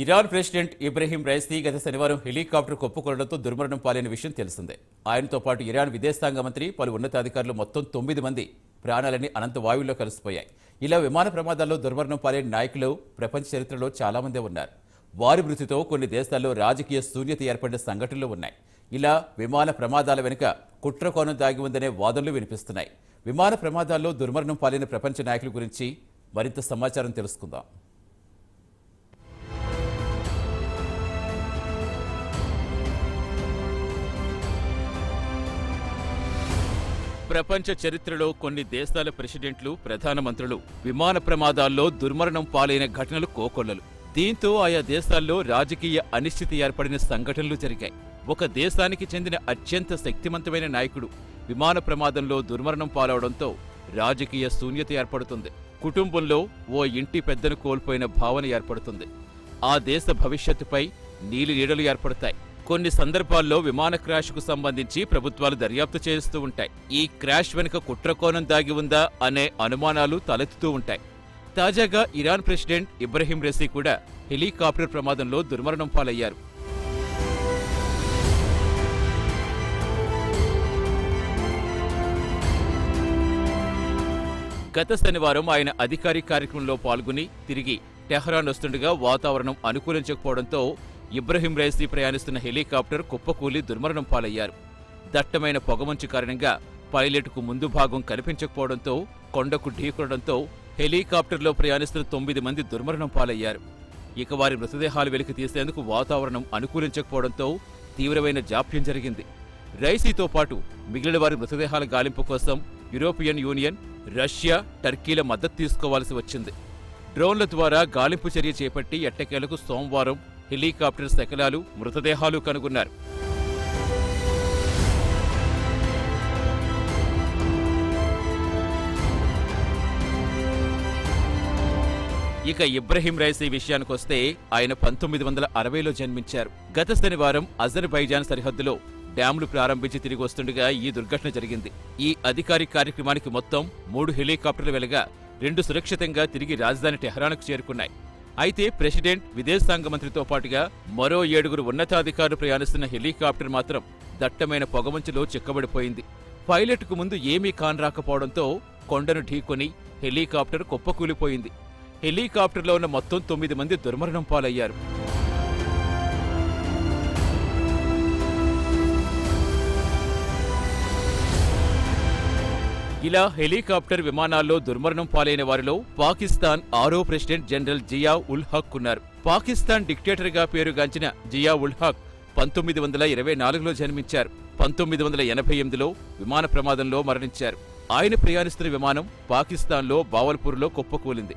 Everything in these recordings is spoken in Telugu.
ఇరాన్ ప్రెసిడెంట్ ఇబ్రహీం రైసీ గత శనివారం హెలికాప్టర్ కొప్పుకొనడంతో దుర్మరణం పాలైన విషయం తెలిసిందే. ఆయనతో పాటు ఇరాన్ విదేశాంగ మంత్రి, పలు ఉన్నతాధికారులు మొత్తం 9 మంది ప్రాణాలని అనంత వాయువుల్లో కలిసిపోయాయి. ఇలా విమాన ప్రమాదాల్లో దుర్మరణం పాలైన నాయకులు ప్రపంచ చరిత్రలో చాలా మందే ఉన్నారు. వారి మృతితో కొన్ని దేశాల్లో రాజకీయ శూన్యత ఏర్పడిన సంఘటనలు ఉన్నాయి. ఇలా విమాన ప్రమాదాల వెనుక కుట్రకోణం దాగి ఉందనే వాదనలు వినిపిస్తున్నాయి. విమాన ప్రమాదాల్లో దుర్మరణం పాలైన ప్రపంచ నాయకుల గురించి మరింత సమాచారం తెలుసుకుందాం. ప్రపంచ చరిత్రలో కొన్ని దేశాల ప్రెసిడెంట్లు, ప్రధానమంత్రులు విమాన ప్రమాదాల్లో దుర్మరణం పాలైన ఘటనలు కోకొల్లలు. దీంతో ఆయా దేశాల్లో రాజకీయ అనిశ్చితి ఏర్పడిన సంఘటనలు జరిగాయి. ఒక దేశానికి చెందిన అత్యంత శక్తివంతమైన నాయకుడు విమాన ప్రమాదంలో దుర్మరణం పాలవడంతో రాజకీయ శూన్యత ఏర్పడుతుంది. కుటుంబంలో ఓ ఇంటి పెద్దను కోల్పోయిన భావన ఏర్పడుతుంది. ఆ దేశ భవిష్యత్తుపై నీలినీడలు ఏర్పడతాయి. కొన్ని సందర్భాల్లో విమాన క్రాష్కు సంబంధించి ప్రభుత్వాలు దర్యాప్తు చేస్తూ ఉంటాయి. ఈ క్రాష్ వెనుక కుట్రకోణం దాగి ఉందా అనే అనుమానాలు తలెత్తుతూ ఉంటాయి. తాజాగా ఇరాన్ ప్రెసిడెంట్ ఇబ్రహీం రైసీ కూడా హెలికాప్టర్ ప్రమాదంలో దుర్మరణం పాలయ్యారు. గత శనివారం ఆయన అధికారిక కార్యక్రమంలో పాల్గొని తిరిగి టెహ్రాన్ వస్తుండగా వాతావరణం అనుకూలించకపోవడంతో ఇబ్రహీం రైసీ ప్రయాణిస్తున్న హెలికాప్టర్ కుప్పకూలి దుర్మరణం పాలయ్యారు. దట్టమైన పొగమంచు కారణంగా పైలట్కు ముందు భాగం కనిపించకపోవడంతో కొండకు ఢీకొనడంతో హెలికాప్టర్లో ప్రయాణిస్తున్న 9 మంది దుర్మరణం పాలయ్యారు. ఇక వారి మృతదేహాలు వెలికి తీసేందుకు వాతావరణం అనుకూలించకపోవడంతో తీవ్రమైన జాప్యం జరిగింది. రైసీతో పాటు మిగిలిన వారి మృతదేహాల గాలింపు కోసం యూరోపియన్ యూనియన్, రష్యా, టర్కీల మద్దతు తీసుకోవాల్సి వచ్చింది. డ్రోన్ల ద్వారా గాలింపు చర్య చేపట్టి ఎట్టకేలకు సోమవారం హెలికాప్టర్ శకలాలు, మృతదేహాలు కనుగొన్నారు. ఇక ఇబ్రహీం రైసీ విషయానికొస్తే ఆయన 1960లో జన్మించారు. గత శనివారం అజర్బైజాన్ సరిహద్దులో డ్యాంలు ప్రారంభించి తిరిగి వస్తుండగా ఈ దుర్ఘటన జరిగింది. ఈ అధికారిక కార్యక్రమానికి మొత్తం 3 హెలికాప్టర్లు వెళ్లగా 2 సురక్షితంగా తిరిగి రాజధాని టెహ్రాన్కు చేరుకున్నాయి. అయితే ప్రెసిడెంట్, విదేశాంగ మంత్రితో పాటుగా మరో 7 ఉన్నతాధికారులు ప్రయాణిస్తున్న హెలికాప్టర్ మాత్రం దట్టమైన పొగమంచులో చిక్కబడిపోయింది. పైలట్కు ముందు ఏమీ కానరాకపోవడంతో కొండను ఢీకొని హెలికాప్టర్ కుప్పకూలిపోయింది. హెలికాప్టర్లో ఉన్న మొత్తం 9 మంది దుర్మరణం పాలయ్యారు. ఇలా హెలికాప్టర్ విమానాల్లో దుర్మరణం పాలైన వారిలో పాకిస్తాన్ 6వ ప్రెసిడెంట్ జనరల్ జియా ఉల్ హక్ ఉన్నారు. పాకిస్తాన్ డిక్టేటర్గా పేరుగాంచిన జియా ఉల్ హక్ 1924లో జన్మించారు. 1988లో విమాన ప్రమాదంలో మరణించారు. ఆయన ప్రయాణిస్తున్న విమానం పాకిస్తాన్లో బావల్పూర్లో కుప్పకూలింది.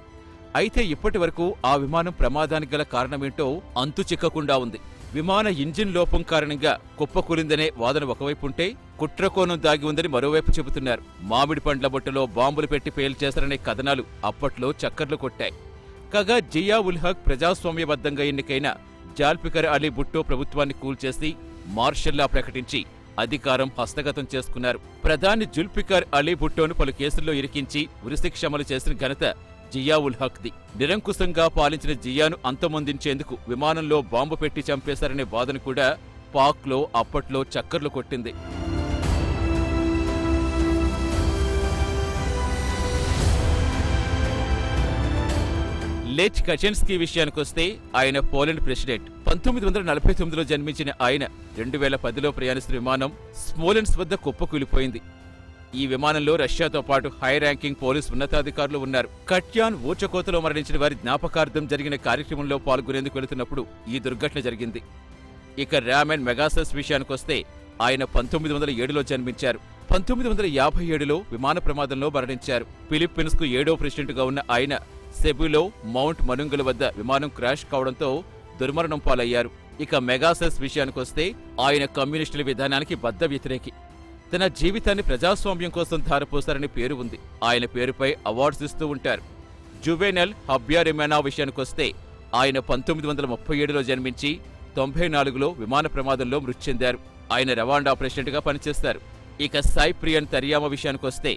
అయితే ఇప్పటి వరకు ఆ విమానం ప్రమాదానికి గల కారణమేంటో అంతు చిక్కకుండా ఉంది. విమాన ఇంజిన్ లోపం కారణంగా కుప్పకూలిందనే వాదన ఒకవైపుంటే, కుట్రకోణం దాగి ఉందని మరోవైపు చెబుతున్నారు. మామిడి పండ్ల బొట్టలో బాంబులు పెట్టి పేల్చేశారనే కథనాలు అప్పట్లో చక్కర్లు కొట్టాయి. కాగా జియా ఉల్ హక్ ప్రజాస్వామ్యబద్ధంగా ఎన్నికైన జాల్పికర్ అలీ భుట్టో ప్రభుత్వాన్ని కూల్చేసి మార్షల్లా ప్రకటించి అధికారం హస్తగతం చేసుకున్నారు. ప్రధాని జుల్ఫికర్ అలీ భుట్టోను పలు కేసుల్లో ఇరికించి ఉరిశిక్ష అమలు చేసిన ఘనత జియా ఉల్ హక్ది. నిరంకుశంగా పాలించిన జియాను అంతమొందించేందుకు విమానంలో బాంబు పెట్టి చంపేశారనే వాదన కూడా పాక్లో అప్పట్లో చక్కర్లు కొట్టింది. లెచ్ కచెన్స్కీ విషయానికొస్తే ఆయన పోలాండ్ ప్రెసిడెంట్. 1949లో జన్మించిన ఆయన 2010లో ప్రయాణిస్తున్న విమానం స్మోలెన్స్ వద్ద కుప్పకూలిపోయింది. ఈ విమానంలో రష్యాతో పాటు హై ర్యాంకింగ్ పోలీస్ ఉన్నతాధికారులు ఉన్నారు. కట్యాన్ ఊచకోతలో మరణించిన వారి జ్ఞాపకార్థం జరిగిన కార్యక్రమంలో పాల్గొనేందుకు వెళుతున్నప్పుడు ఈ దుర్ఘటన జరిగింది. ఇక రామన్ మెగాసస్ విషయానికొస్తే ఆయన 1907లో జన్మించారు. 1957లో విమాన ప్రమాదంలో మరణించారు. ఫిలిప్పీన్స్ కు 7వ ప్రెసిడెంట్గా ఉన్న ఆయన సెబులో మౌంట్ మనుంగుల వద్ద విమానం క్రాష్ కావడంతో దుర్మరణం పాలయ్యారు. ఇక మెగాసస్ విషయానికొస్తే ఆయన కమ్యూనిస్టుల విధానానికి బద్ధ వ్యతిరేకి. తన జీవితాన్ని ప్రజాస్వామ్యం కోసం ధారపోశారని పేరు ఉంది. ఆయన పేరుపై అవార్డ్స్ ఇస్తూ ఉంటారు. జువెనల్ హబ్యారిమెనా విషయానికొస్తే ఆయన 1937లో జన్మించి 94లో విమాన ప్రమాదంలో మృతి చెందారు. ఆయన రవాండా ప్రెసిడెంట్గా పనిచేస్తారు. ఇక సైప్రియన్ తరియామ విషయానికొస్తే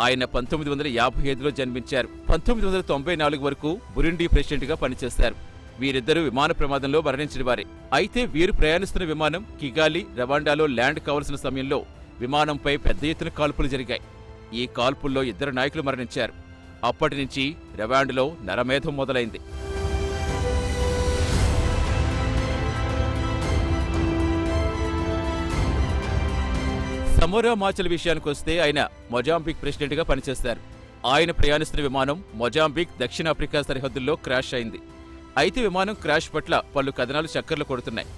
ఆయన 1955లో జన్మించారు. 1994 వరకు బురుండీ ప్రెసిడెంట్గా పనిచేశారు. వీరిద్దరూ విమాన ప్రమాదంలో మరణించిన వారే. అయితే వీరు ప్రయాణిస్తున్న విమానం కిగాలి, రవాండాలో ల్యాండ్ కావలసిన సమయంలో విమానంపై పెద్ద ఎత్తున కాల్పులు జరిగాయి. ఈ కాల్పుల్లో 2 నాయకులు మరణించారు. అప్పటి నుంచి రవాండాలో నరమేధం మొదలైంది. సమోరా మాచల్ విషయానికొస్తే ఆయన మొజాంబిక్ ప్రెసిడెంట్గా పనిచేశారు. ఆయన ప్రయాణిస్తున్న విమానం మొజాంబిక్, దక్షిణాఫ్రికా సరిహద్దుల్లో క్రాష్ అయింది. అయితే విమానం క్రాష్ పట్ల పలు కథనాలు చక్కర్లు కొడుతున్నాయి.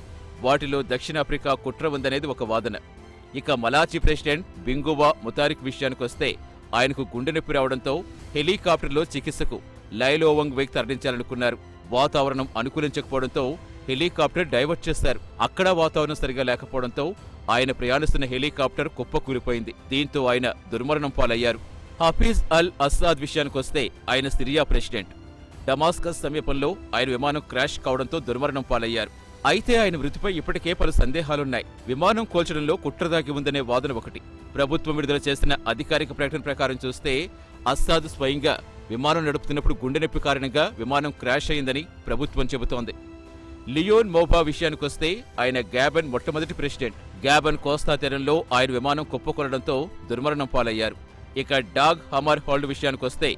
వాటిలో దక్షిణాఫ్రికా కుట్ర ఉందనేది ఒక వాదన. ఇక మలాచి ప్రెసిడెంట్ బింగువా ముతారిక్ విషయానికొస్తే ఆయనకు గుండె నొప్పి రావడంతో హెలికాప్టర్లో చికిత్సకు లైలోవంగ్ వేకి తరలించాలనుకున్నారు. వాతావరణం అనుకూలించకపోవడంతో హెలికాప్టర్ డైవర్ట్ చేశారు. అక్కడ వాతావరణం సరిగా లేకపోవడంతో ఆయన ప్రయాణిస్తున్న హెలికాప్టర్ కుప్పకూలిపోయింది. దీంతో ఆయన దుర్మరణం పాలయ్యారు. హఫీజ్ అల్ అస్సాద్ విషయానికొస్తే ఆయన సిరియా ప్రెసిడెంట్. డమాస్కస్ సమీపంలో ఆయన విమానం క్రాష్ కావడంతో దుర్మరణం పాలయ్యారు. అయితే ఆయన మృతిపై ఇప్పటికే పలు సందేహాలున్నాయి. విమానం కూల్చడంలో కుట్ర దాగి ఉందనే వాదన ఒకటి. ప్రభుత్వం విడుదల చేసిన అధికారిక ప్రకటన ప్రకారం చూస్తే అస్సాద్ స్వయంగా విమానం నడుపుతున్నప్పుడు గుండె నొప్పి కారణంగా విమానం క్రాష్ అయిందని ప్రభుత్వం చెబుతోంది. లియోన్ మోబా విషయానికొస్తే ఆయన గ్యాబన్ మొట్టమొదటి ప్రెసిడెంట్. గ్యాబన్ కోస్తా తీరంలో ఆయన విమానం కుప్పకొనడంతో దుర్మరణం పాలయ్యారు. ఇక డాగ్ హమర్ హోల్డ్ విషయానికొస్తే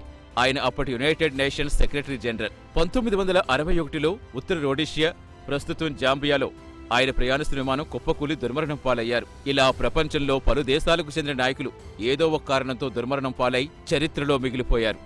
ఆయన అప్పటి యునైటెడ్ నేషన్స్ సెక్రటరీ జనరల్. 1961లో ఉత్తర రొడీషియా, ప్రస్తుతం జాంబియాలో ఆయన ప్రయాణిస్తున్న విమానం కుప్పకూలి దుర్మరణం పాలయ్యారు. ఇలా ప్రపంచంలో పలు దేశాలకు చెందిన నాయకులు ఏదో ఒక కారణంతో దుర్మరణం పాలై చరిత్రలో మిగిలిపోయారు.